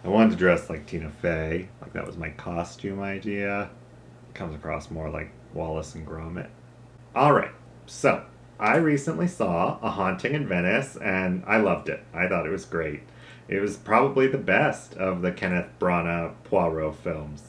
I wanted to dress like Tina Fey, like that was my costume idea. It comes across more like Wallace and Gromit. Alright, so I recently saw A Haunting in Venice and I loved it. I thought it was great. It was probably the best of the Kenneth Branagh Poirot films.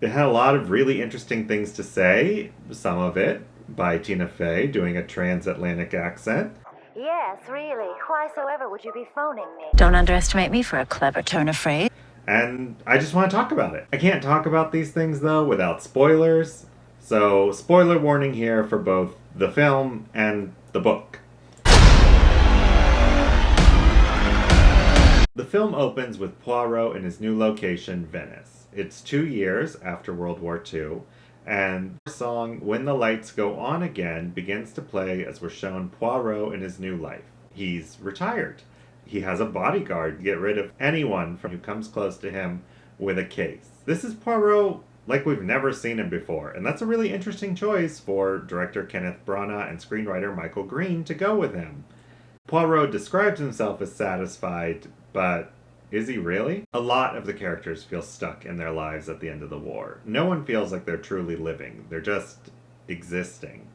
It had a lot of really interesting things to say, some of it by Tina Fey doing a transatlantic accent. Yes, really. Why so ever would you be phoning me? Don't underestimate me for a clever turn of phrase. And I just want to talk about it. I can't talk about these things though without spoilers. So, spoiler warning here for both the film and the book. The film opens with Poirot in his new location, Venice. It's 2 years after World War II, and the song When the Lights Go On Again begins to play as we're shown Poirot in his new life. He's retired. He has a bodyguard to get rid of anyone who comes close to him with a case. This is Poirot like we've never seen him before, and that's a really interesting choice for director Kenneth Branagh and screenwriter Michael Green to go with him. Poirot describes himself as satisfied, but is he really? A lot of the characters feel stuck in their lives at the end of the war. No one feels like they're truly living, they're just existing.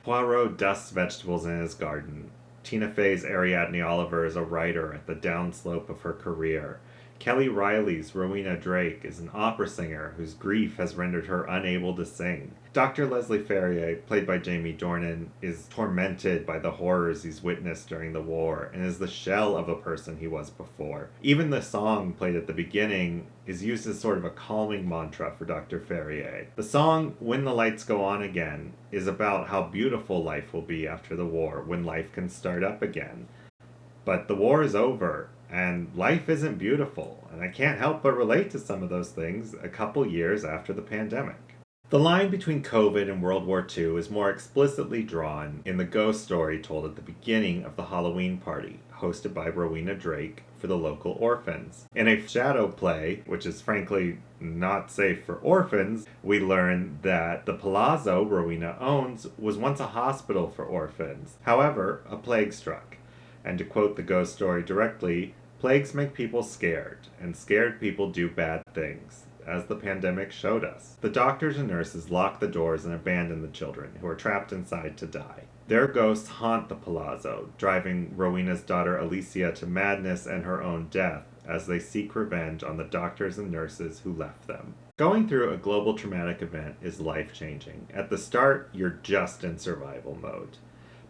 Poirot dusts vegetables in his garden. Tina Fey's Ariadne Oliver is a writer at the downslope of her career. Kelly Reilly's Rowena Drake is an opera singer whose grief has rendered her unable to sing. Dr. Leslie Ferrier, played by Jamie Dornan, is tormented by the horrors he's witnessed during the war and is the shell of a person he was before. Even the song played at the beginning is used as sort of a calming mantra for Dr. Ferrier. The song When the Lights Go On Again is about how beautiful life will be after the war, when life can start up again. But the war is over, and life isn't beautiful, and I can't help but relate to some of those things a couple years after the pandemic. The line between COVID and World War II is more explicitly drawn in the ghost story told at the beginning of the Halloween party, hosted by Rowena Drake for the local orphans. In a shadow play, which is frankly not safe for orphans, we learn that the palazzo Rowena owns was once a hospital for orphans. However, a plague struck. And to quote the ghost story directly, plagues make people scared, and scared people do bad things, as the pandemic showed us. The doctors and nurses lock the doors and abandon the children, who are trapped inside to die. Their ghosts haunt the palazzo, driving Rowena's daughter Alicia to madness and her own death, as they seek revenge on the doctors and nurses who left them. Going through a global traumatic event is life-changing. At the start, you're just in survival mode.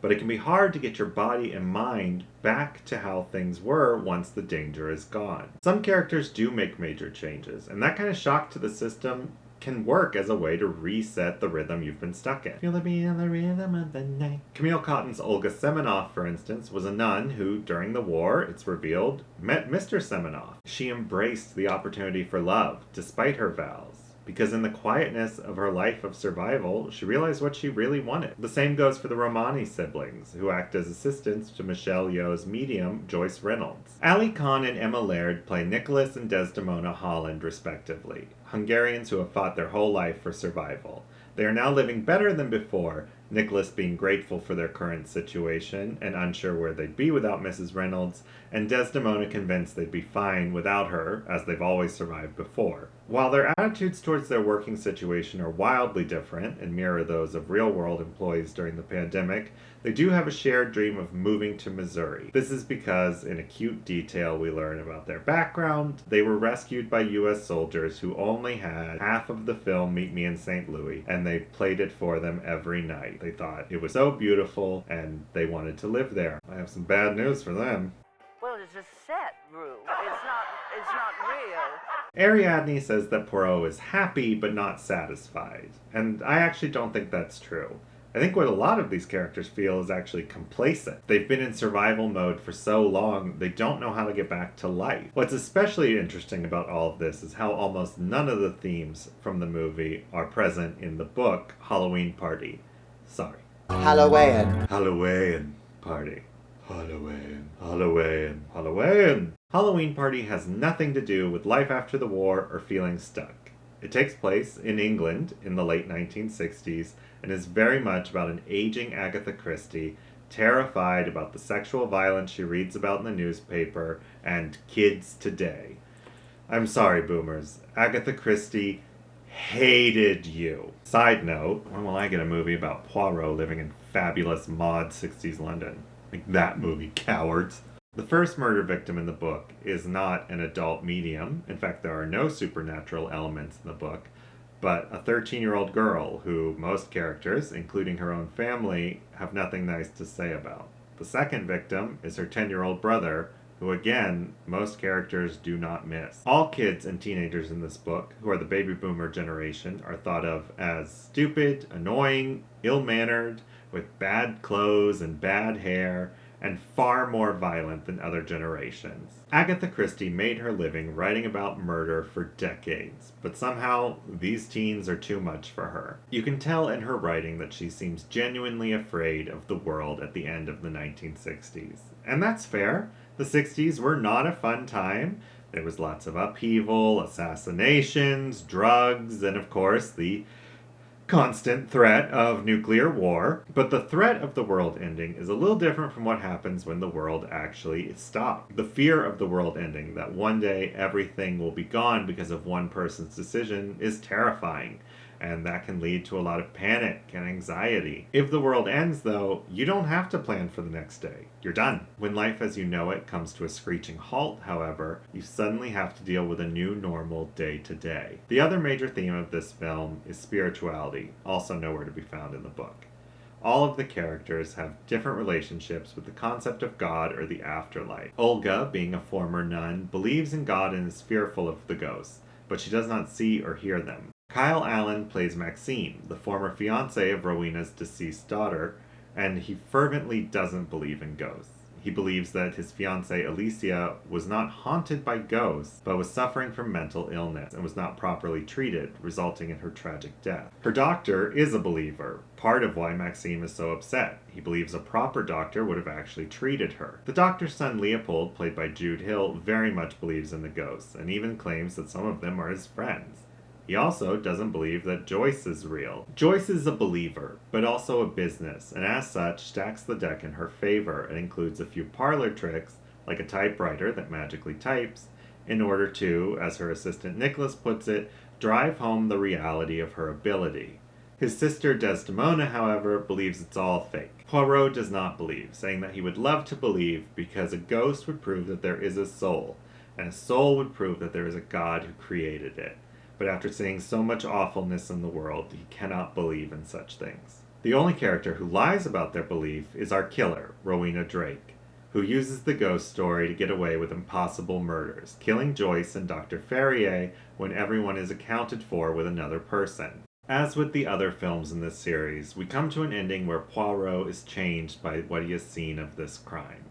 But it can be hard to get your body and mind back to how things were once the danger is gone. Some characters do make major changes, and that kind of shock to the system can work as a way to reset the rhythm you've been stuck in. Feel the beat of the rhythm of the night. Camille Cotton's Olga Semenoff, for instance, was a nun who, during the war, it's revealed, met Mr. Semenoff. She embraced the opportunity for love, despite her vows. Because in the quietness of her life of survival, she realized what she really wanted. The same goes for the Romani siblings, who act as assistants to Michelle Yeoh's medium, Joyce Reynolds. Ali Khan and Emma Laird play Nicholas and Desdemona Holland, respectively, Hungarians who have fought their whole life for survival. They are now living better than before, Nicholas being grateful for their current situation and unsure where they'd be without Mrs. Reynolds, and Desdemona convinced they'd be fine without her, as they've always survived before. While their attitudes towards their working situation are wildly different and mirror those of real-world employees during the pandemic, they do have a shared dream of moving to Missouri. This is because, in a cute detail we learn about their background, they were rescued by U.S. soldiers who only had half of the film Meet Me in St. Louis, and they played it for them every night. They thought it was so beautiful, and they wanted to live there. I have some bad news for them. Well, it's a set, Rue. It's not real. Ariadne says that Poirot is happy but not satisfied, and I actually don't think that's true. I think what a lot of these characters feel is actually complacent. They've been in survival mode for so long, they don't know how to get back to life. What's especially interesting about all of this is how almost none of the themes from the movie are present in the book Halloween Party. Sorry. Hallowe'en. Hallowe'en Party. Hallowe'en. Hallowe'en. Hallowe'en. Halloween Party has nothing to do with life after the war or feeling stuck. It takes place in England in the late 1960s and is very much about an aging Agatha Christie terrified about the sexual violence she reads about in the newspaper and kids today. I'm sorry, boomers. Agatha Christie hated you. Side note, when will I get a movie about Poirot living in fabulous mod 60s London? Like that movie, cowards. The first murder victim in the book is not an adult medium. In fact, there are no supernatural elements in the book, but a 13-year-old girl who most characters, including her own family, have nothing nice to say about. The second victim is her 10-year-old brother, who again, most characters do not miss. All kids and teenagers in this book, who are the baby boomer generation, are thought of as stupid, annoying, ill-mannered, with bad clothes and bad hair, and far more violent than other generations. Agatha Christie made her living writing about murder for decades, but somehow these teens are too much for her. You can tell in her writing that she seems genuinely afraid of the world at the end of the 1960s. And that's fair. The 60s were not a fun time. There was lots of upheaval, assassinations, drugs, and of course the constant threat of nuclear war. But the threat of the world ending is a little different from what happens when the world actually stops. The fear of the world ending, that one day everything will be gone because of one person's decision, is terrifying. And that can lead to a lot of panic and anxiety. If the world ends, though, you don't have to plan for the next day. You're done. When life as you know it comes to a screeching halt, however, you suddenly have to deal with a new normal day to day. The other major theme of this film is spirituality, also nowhere to be found in the book. All of the characters have different relationships with the concept of God or the afterlife. Olga, being a former nun, believes in God and is fearful of the ghosts, but she does not see or hear them. Kyle Allen plays Maxime, the former fiancé of Rowena's deceased daughter, and he fervently doesn't believe in ghosts. He believes that his fiancée Alicia was not haunted by ghosts, but was suffering from mental illness and was not properly treated, resulting in her tragic death. Her doctor is a believer, part of why Maxime is so upset. He believes a proper doctor would have actually treated her. The doctor's son Leopold, played by Jude Hill, very much believes in the ghosts, and even claims that some of them are his friends. He also doesn't believe that Joyce is real. Joyce is a believer, but also a business, and as such stacks the deck in her favor and includes a few parlor tricks, like a typewriter that magically types, in order to, as her assistant Nicholas puts it, drive home the reality of her ability. His sister Desdemona, however, believes it's all fake. Poirot does not believe, saying that he would love to believe because a ghost would prove that there is a soul, and a soul would prove that there is a God who created it. But after seeing so much awfulness in the world, he cannot believe in such things. The only character who lies about their belief is our killer, Rowena Drake, who uses the ghost story to get away with impossible murders, killing Joyce and Dr. Ferrier when everyone is accounted for with another person. As with the other films in this series, we come to an ending where Poirot is changed by what he has seen of this crime.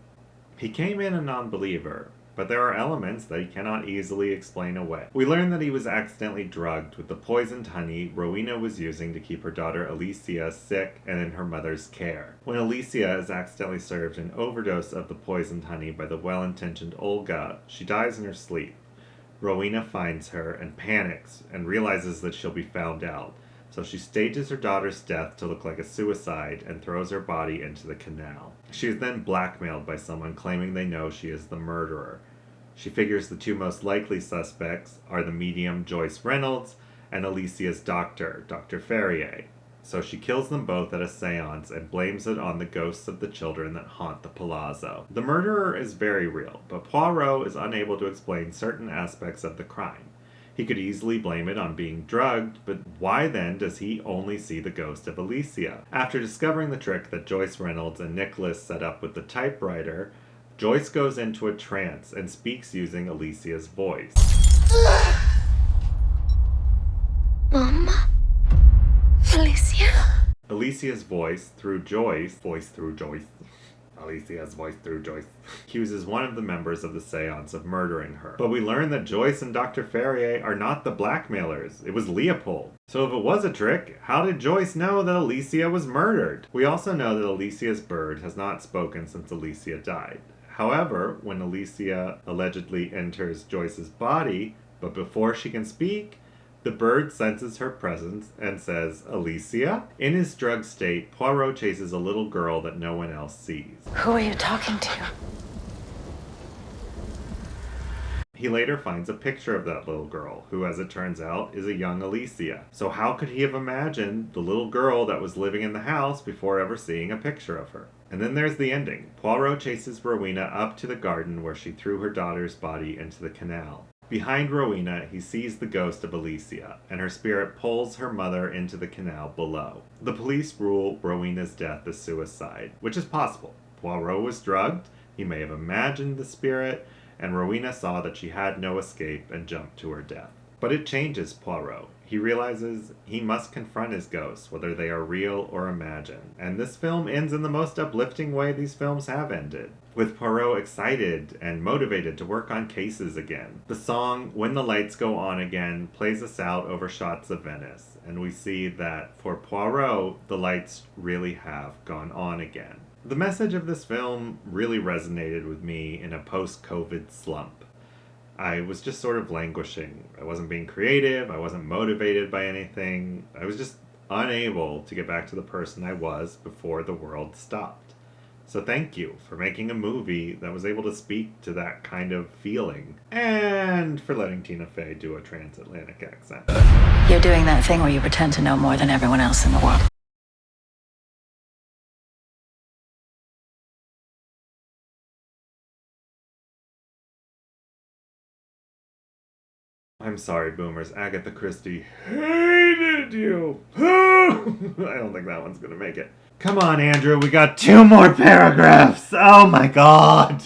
He came in a non-believer, but there are elements that he cannot easily explain away. We learn that he was accidentally drugged with the poisoned honey Rowena was using to keep her daughter Alicia sick and in her mother's care. When Alicia is accidentally served an overdose of the poisoned honey by the well-intentioned Olga, she dies in her sleep. Rowena finds her and panics and realizes that she'll be found out, so she stages her daughter's death to look like a suicide and throws her body into the canal. She is then blackmailed by someone claiming they know she is the murderer. She figures the two most likely suspects are the medium Joyce Reynolds and Alicia's doctor, Dr. Ferrier. So she kills them both at a seance and blames it on the ghosts of the children that haunt the palazzo. The murderer is very real, but Poirot is unable to explain certain aspects of the crime. He could easily blame it on being drugged, but why then does he only see the ghost of Alicia? After discovering the trick that Joyce Reynolds and Nicholas set up with the typewriter, Joyce goes into a trance and speaks using Alicia's voice. Mama? Alicia? Alicia's voice through Joyce, Alicia's voice through Joyce, accuses one of the members of the seance of murdering her. But we learn that Joyce and Dr. Ferrier are not the blackmailers. It was Leopold. So if it was a trick, how did Joyce know that Alicia was murdered? We also know that Alicia's bird has not spoken since Alicia died. However, when Alicia allegedly enters Joyce's body, but before she can speak, the bird senses her presence and says, "Alicia?" In his drug state, Poirot chases a little girl that no one else sees. Who are you talking to? He later finds a picture of that little girl, who, as it turns out, is a young Alicia. So how could he have imagined the little girl that was living in the house before ever seeing a picture of her? And then there's the ending. Poirot chases Rowena up to the garden where she threw her daughter's body into the canal. Behind Rowena, he sees the ghost of Alicia, and her spirit pulls her mother into the canal below. The police rule Rowena's death as suicide, which is possible. Poirot was drugged, he may have imagined the spirit, and Rowena saw that she had no escape and jumped to her death. But it changes Poirot. He realizes he must confront his ghosts, whether they are real or imagined. And this film ends in the most uplifting way these films have ended, with Poirot excited and motivated to work on cases again. The song When the Lights Go On Again plays us out over shots of Venice, and we see that for Poirot, the lights really have gone on again. The message of this film really resonated with me in a post-COVID slump. I was just sort of languishing. I wasn't being creative, I wasn't motivated by anything. I was just unable to get back to the person I was before the world stopped. So thank you for making a movie that was able to speak to that kind of feeling. And for letting Tina Fey do a transatlantic accent. You're doing that thing where you pretend to know more than everyone else in the world. I'm sorry, boomers. Agatha Christie hated you. I don't think that one's gonna make it. Come on, Andrew. We got 2 more paragraphs. Oh my god.